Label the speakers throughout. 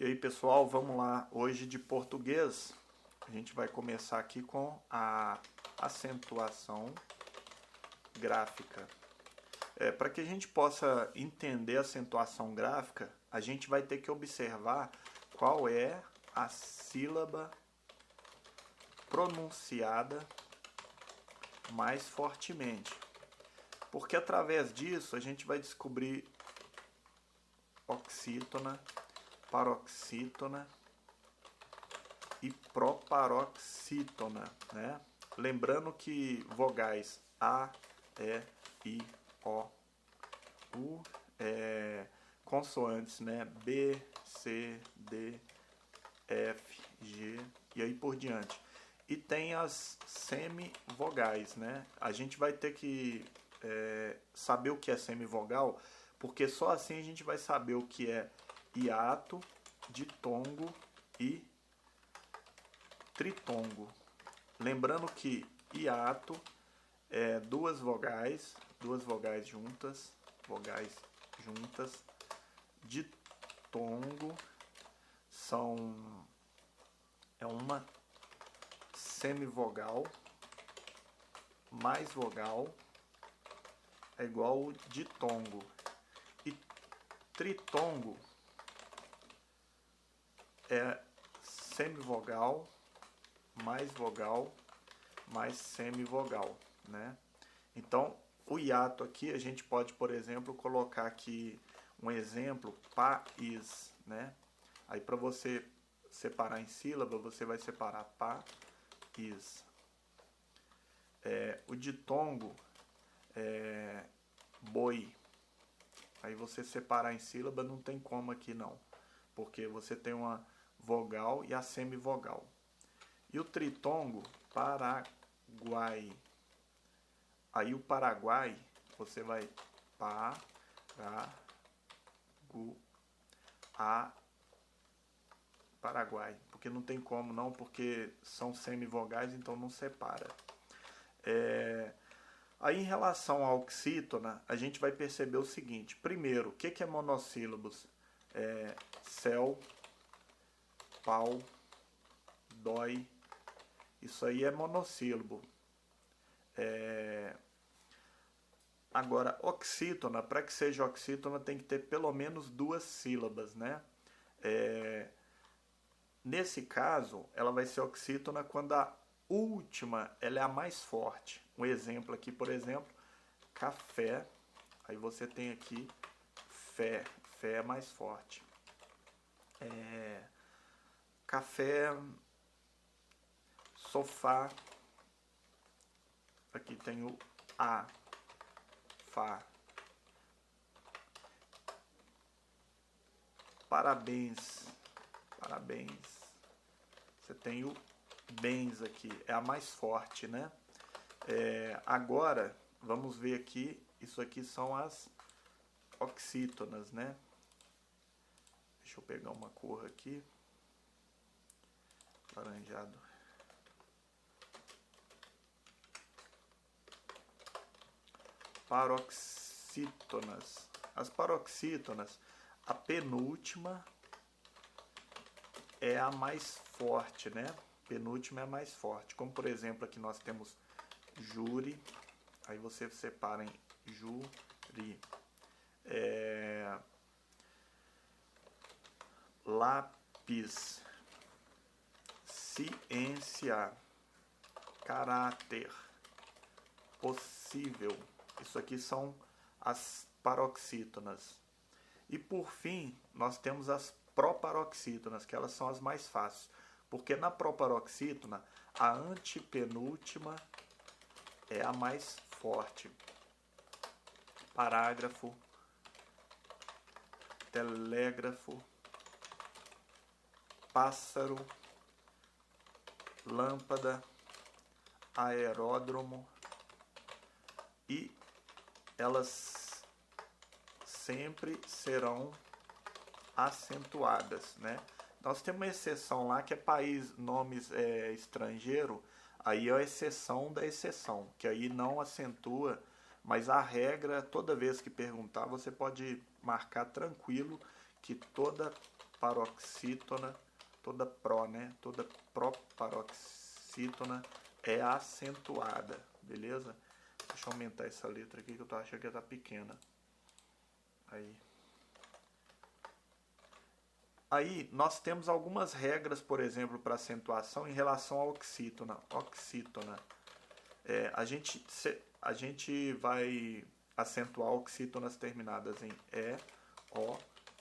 Speaker 1: E aí, pessoal, vamos lá. Hoje de português, a gente vai começar aqui com a acentuação gráfica. Para que a gente possa entender a acentuação gráfica, a gente vai ter que observar qual é a sílaba pronunciada mais fortemente. Porque através disso a gente vai descobrir oxítona, paroxítona e proparoxítona, né? Lembrando que vogais A, E, I, O, U, consoantes, né? B, C, D, F, G e aí por diante. E tem as semivogais, né? A gente vai ter que saber o que é semivogal, porque só assim a gente vai saber o que é hiato, ditongo e tritongo. Lembrando que hiato é duas vogais juntas, ditongo é uma semivogal mais vogal é igual ditongo. E tritongo é semivogal mais semivogal, né? Então, o hiato aqui a gente pode, por exemplo, colocar aqui um exemplo, país, né? Aí para você separar em sílaba, você vai separar país. O ditongo é boi. Aí você separar em sílaba não tem como aqui não, porque você tem uma vogal e a semivogal. E o tritongo, Paraguai. Aí o Paraguai, você vai Paraguai, porque não tem como não, porque são semivogais, então não separa. Aí em relação à oxítona, a gente vai perceber o seguinte. Primeiro, o que é monossílabos? Céu, pau, dói. Isso aí é monossílabo. Agora, oxítona, para que seja oxítona, tem que ter pelo menos duas sílabas, né? Nesse caso, ela vai ser oxítona quando a última ela é a mais forte. Um exemplo aqui, por exemplo, café. Aí você tem aqui fé. Fé é mais forte. Café, sofá. Aqui tem o A, Fá. Parabéns. Parabéns. Você tem o bens aqui. É a mais forte, né? Agora, vamos ver aqui. Isso aqui são as oxítonas, né? Deixa eu pegar uma cor aqui. Laranjado. Paroxítonas. As paroxítonas, a penúltima é a mais forte, né? Penúltima é a mais forte. Como por exemplo, aqui nós temos júri. Aí você separa em júri. Lápis. Ciência. Caráter. Possível. Isso aqui são as paroxítonas. E por fim, nós temos as proparoxítonas, que elas são as mais fáceis. Porque na proparoxítona, a antepenúltima é a mais forte. Parágrafo, telégrafo, pássaro, lâmpada, aeródromo, e elas sempre serão acentuadas, né? Nós temos uma exceção lá que é nomes estrangeiro, aí é a exceção da exceção, que aí não acentua, mas a regra, toda vez que perguntar, você pode marcar tranquilo que toda proparoxítona, toda pró, né? Toda proparoxítona é acentuada, beleza? Deixa eu aumentar essa letra aqui que eu tô achando que ela tá pequena. Aí nós temos algumas regras, por exemplo, para acentuação em relação à oxítona. A gente vai acentuar oxítonas terminadas em E, O,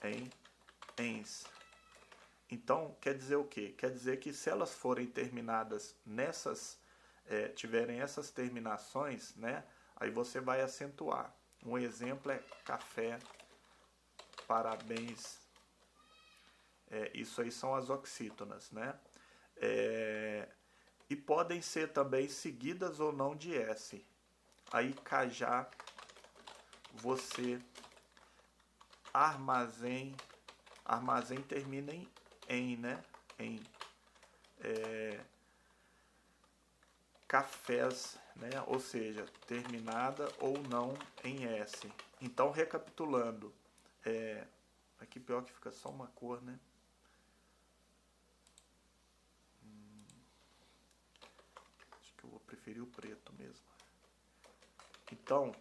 Speaker 1: em, ENS. Então, quer dizer o quê? Quer dizer que se elas forem terminadas tiverem essas terminações, né? Aí você vai acentuar. Um exemplo é café, parabéns. Isso aí são as oxítonas, né? E podem ser também seguidas ou não de S. Aí cajá, você, armazém termina em, né? Cafés, né? Ou seja, terminada ou não em S. Então, recapitulando, aqui pior que fica só uma cor, né? Acho que eu vou preferir o preto mesmo. Então,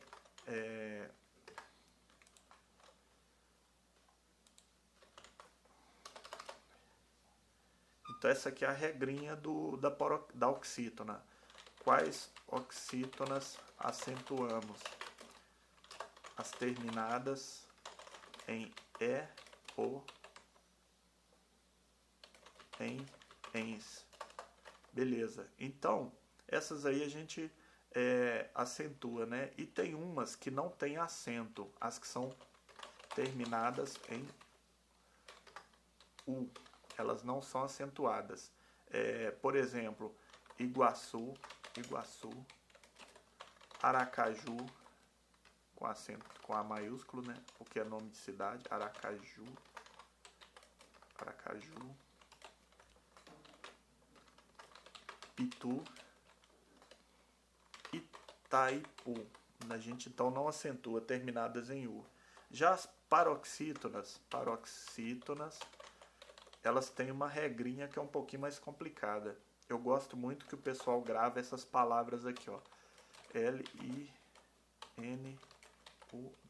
Speaker 1: essa aqui é a regrinha da oxítona. Quais oxítonas acentuamos? As terminadas em E, O, em, ENS. Beleza. Então, essas aí a gente acentua, né? E tem umas que não tem acento, as que são terminadas em U. Elas não são acentuadas. Por exemplo, Iguaçu, Aracaju, com acento, com A maiúsculo, né? Porque é nome de cidade, Aracaju, Pitu, Itaipu. A gente então não acentua, terminadas em U. Já as paroxítonas, elas têm uma regrinha que é um pouquinho mais complicada. Eu gosto muito que o pessoal grave essas palavras aqui, ó. L-I-N-U,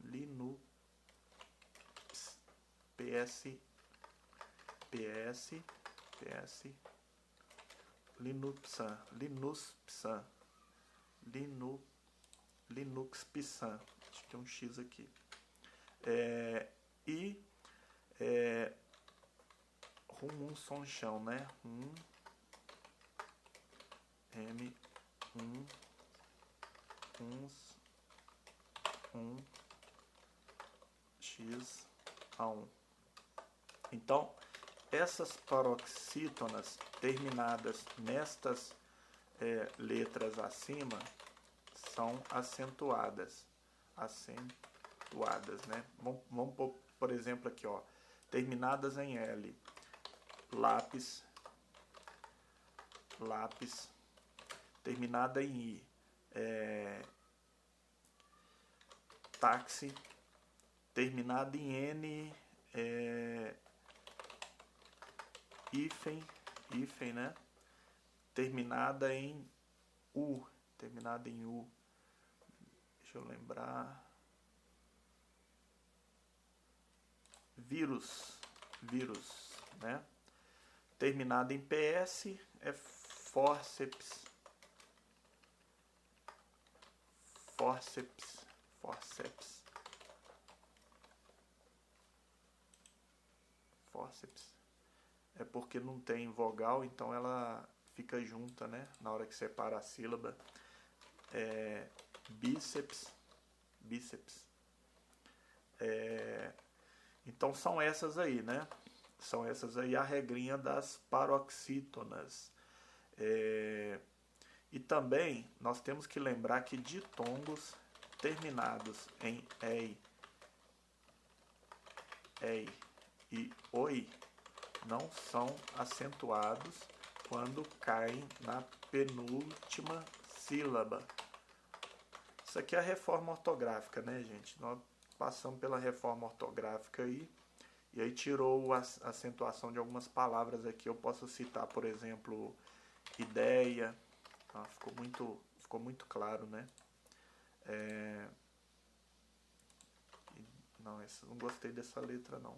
Speaker 1: Linux, PS, Linuxpsan. Acho que tem um X aqui. Sonchão, né? X a 1. Então, essas paroxítonas terminadas nestas letras acima são acentuadas, né? Vamos pôr, por exemplo, aqui, ó, terminadas em L, lápis, terminada em I, táxi, terminada em N, hífen, né? Terminada em U, deixa eu lembrar, vírus, né? Terminada em PS é forceps, é porque não tem vogal, então ela fica junta, né? Na hora que separa a sílaba. Bíceps. Então são essas aí, né? São essas aí a regrinha das paroxítonas. E também nós temos que lembrar que ditongos terminados em EI e OI não são acentuados quando caem na penúltima sílaba. Isso aqui é a reforma ortográfica, né, gente? Nós passamos pela reforma ortográfica aí E aí tirou a acentuação de algumas palavras aqui. Eu posso citar, por exemplo, ideia. Ah, ficou muito claro, né? Não, não gostei dessa letra, não.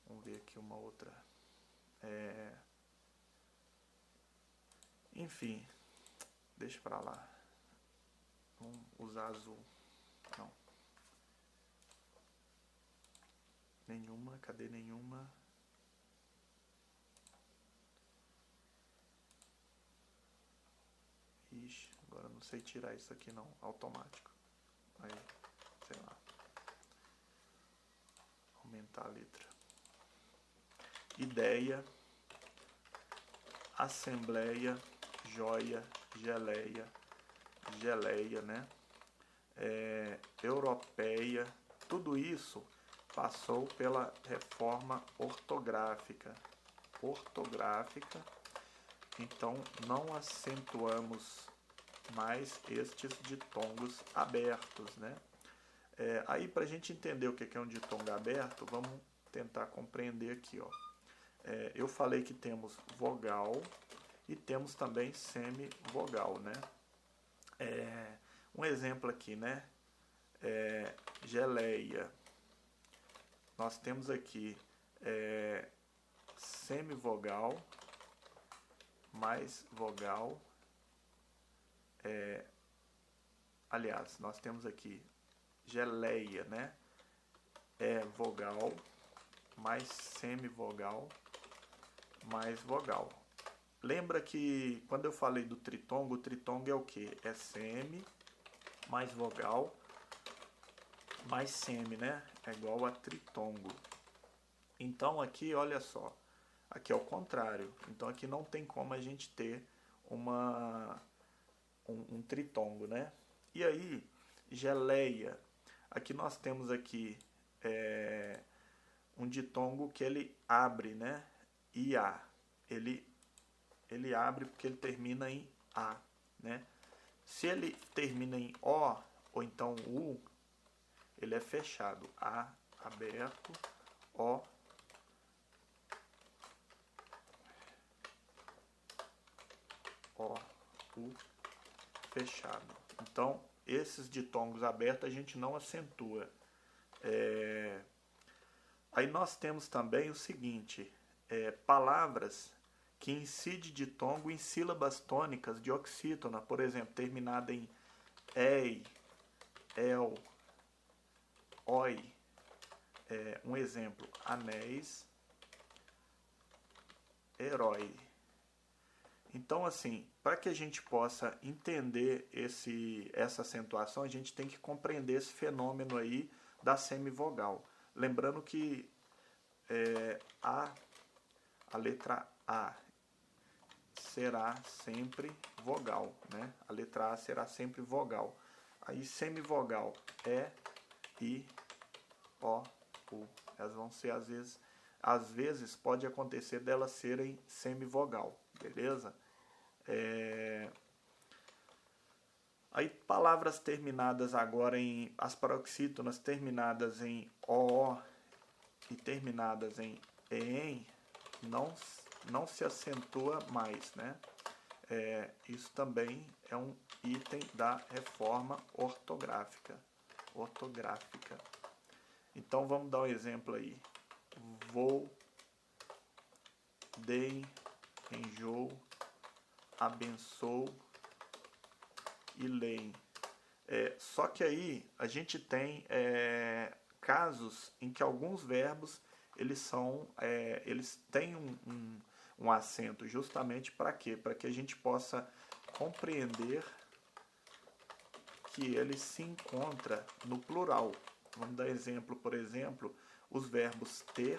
Speaker 1: Vamos ver aqui uma outra. Enfim, deixa pra lá. Vamos usar azul. Não. Nenhuma, cadê nenhuma? Ixi, agora não sei tirar isso aqui não, automático. Aí, sei lá. Aumentar a letra. Ideia, assembleia, joia, geleia, né? Europeia, tudo isso passou pela reforma ortográfica. Então não acentuamos mais estes ditongos abertos, né? Aí para a gente entender o que é um ditongo aberto, vamos tentar compreender aqui, ó. Eu falei que temos vogal e temos também semivogal, né? Um exemplo aqui, né? Geleia. Nós temos aqui semivogal mais vogal. Aliás, nós temos aqui geleia, né? Vogal mais semivogal mais vogal. Lembra que quando eu falei do tritongo, o tritongo é o que? É semi mais vogal mais semi, né? É igual a tritongo. Então aqui, olha só, aqui é o contrário. Então aqui não tem como a gente ter um tritongo, né? E aí, geleia. Aqui nós temos aqui um ditongo que ele abre, né? IA. Ele abre porque ele termina em A, né? Se ele termina em O, ou então U, ele é fechado. A aberto, O U fechado. Então, esses ditongos abertos a gente não acentua. Aí nós temos também o seguinte, palavras que incidem ditongo em sílabas tônicas de oxítona, por exemplo, terminada em ei, el, oi. Um exemplo, anéis, herói. Então, assim, para que a gente possa entender essa acentuação, a gente tem que compreender esse fenômeno aí da semivogal. Lembrando que a letra A será sempre vogal, né? A letra A será sempre vogal. Aí semivogal I, O, U. Elas vão ser às vezes pode acontecer delas serem semivogal, beleza? Aí palavras terminadas agora em as paroxítonas terminadas em O e terminadas em EN não se acentua mais, né? Isso também é um item da reforma ortográfica. Então vamos dar um exemplo aí. Vou, dei, enjoo, abençoo e leem. Só que aí a gente tem casos em que alguns verbos eles têm um acento, justamente para quê? Para que a gente possa compreender que ele se encontra no plural. Vamos dar exemplo, por exemplo, os verbos ter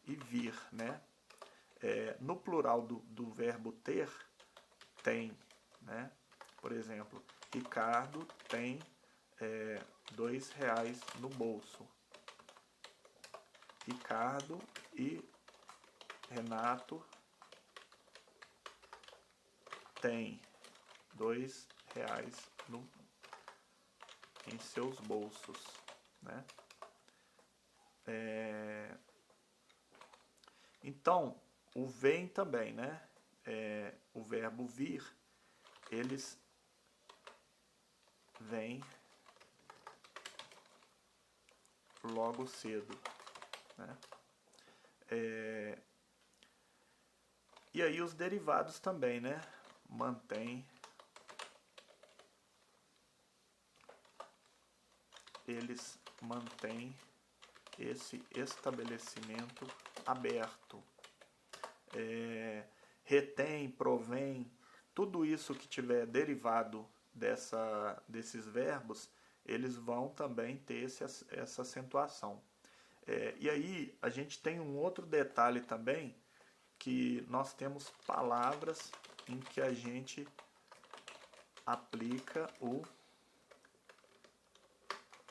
Speaker 1: e vir, né? No plural do verbo ter, tem, né? Por exemplo, Ricardo tem R$2 no bolso. Ricardo e Renato têm R$2 em seus bolsos, né? Então, o vem também, né? O verbo vir, eles vêm logo cedo, né? E aí os derivados também, né? Mantém, eles mantêm esse estabelecimento aberto. Retém, provém, tudo isso que tiver derivado desses verbos, eles vão também ter essa acentuação. E aí a gente tem um outro detalhe também, que nós temos palavras em que a gente aplica o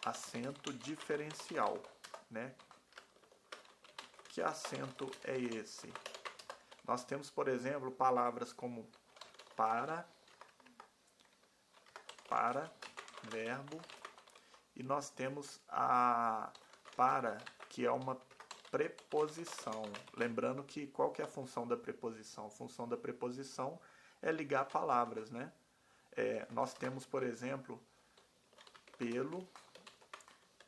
Speaker 1: acento diferencial, né? Que acento é esse? Nós temos, por exemplo, palavras como para, verbo, e nós temos a para, que é uma preposição. Lembrando que qual que é a função da preposição? A função da preposição é ligar palavras, né? Nós temos, por exemplo, pelo,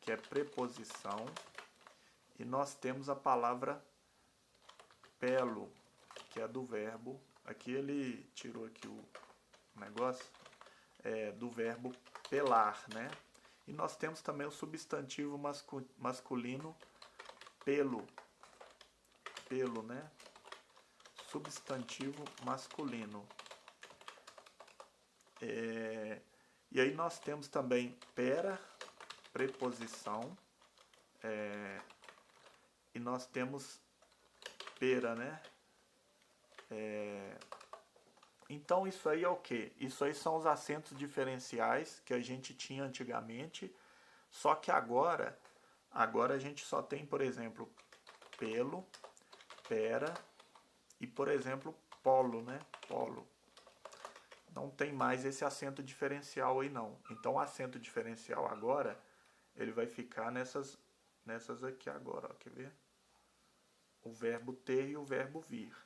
Speaker 1: que é preposição, e nós temos a palavra pelo, que é do verbo. Aqui ele tirou aqui o negócio, do verbo pelar, né? E nós temos também o substantivo masculino pelo, né? Substantivo masculino. E aí nós temos também pera, preposição, e nós temos pera, né? Então isso aí é o que? Isso aí são os acentos diferenciais que a gente tinha antigamente, só que agora a gente só tem, por exemplo, pelo, pera e, por exemplo, polo, né? Polo. Não tem mais esse acento diferencial aí não. Então o acento diferencial agora, ele vai ficar nessas aqui agora, ó, quer ver? O verbo ter e o verbo vir.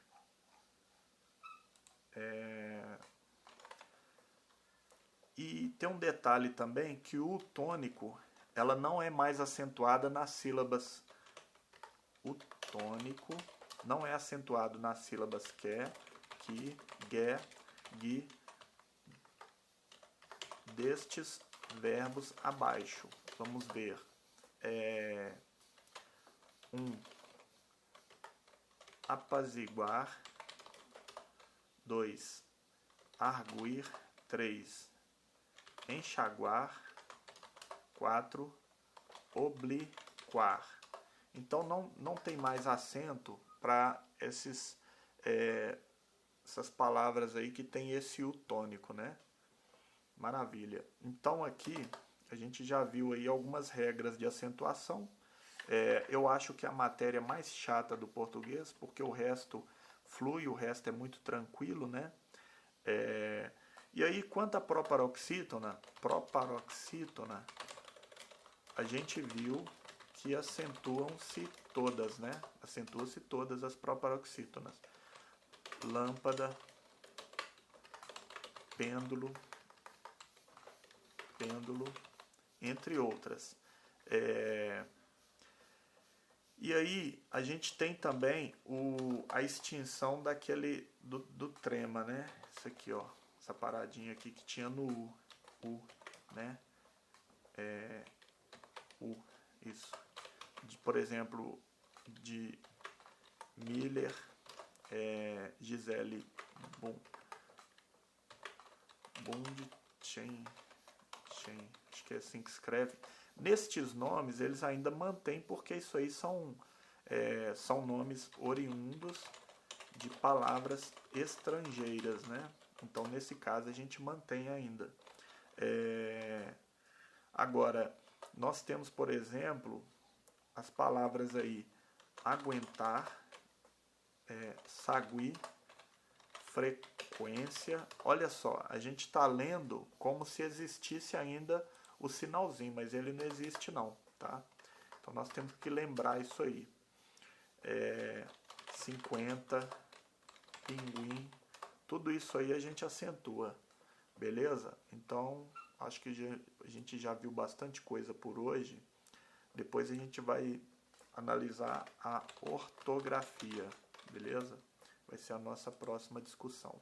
Speaker 1: E tem um detalhe também, que o tônico, ela não é mais acentuada nas sílabas. O tônico não é acentuado nas sílabas que, gue, gui, destes verbos abaixo. Vamos ver. 1. Apaziguar. 2. Arguir. 3. Enxaguar. 4. Obliquar. Então não tem mais acento para essas palavras aí que tem esse U tônico, né? Maravilha. Então aqui a gente já viu aí algumas regras de acentuação. Eu acho que a matéria mais chata do português, porque o resto flui, o resto é muito tranquilo, né? E aí, quanto à proparoxítona, a gente viu que acentuam-se todas, né? Acentuam-se todas as proparoxítonas. Lâmpada, pêndulo, entre outras. E aí a gente tem também a extinção do trema, né? Isso aqui, ó, essa paradinha aqui que tinha no U, né? Isso. Por exemplo, de Miller, Gisele Bundchen, acho que é assim que escreve. Nestes nomes eles ainda mantêm, porque isso aí são nomes oriundos de palavras estrangeiras, né? Então nesse caso a gente mantém ainda. Agora, nós temos, por exemplo, as palavras aí aguentar, sagui, frequência. Olha só, a gente está lendo como se existisse ainda o sinalzinho, mas ele não existe não, tá? Então nós temos que lembrar isso aí. 50, pinguim, tudo isso aí a gente acentua, beleza? Então acho que a gente já viu bastante coisa por hoje. Depois a gente vai analisar a ortografia, beleza? Vai ser a nossa próxima discussão.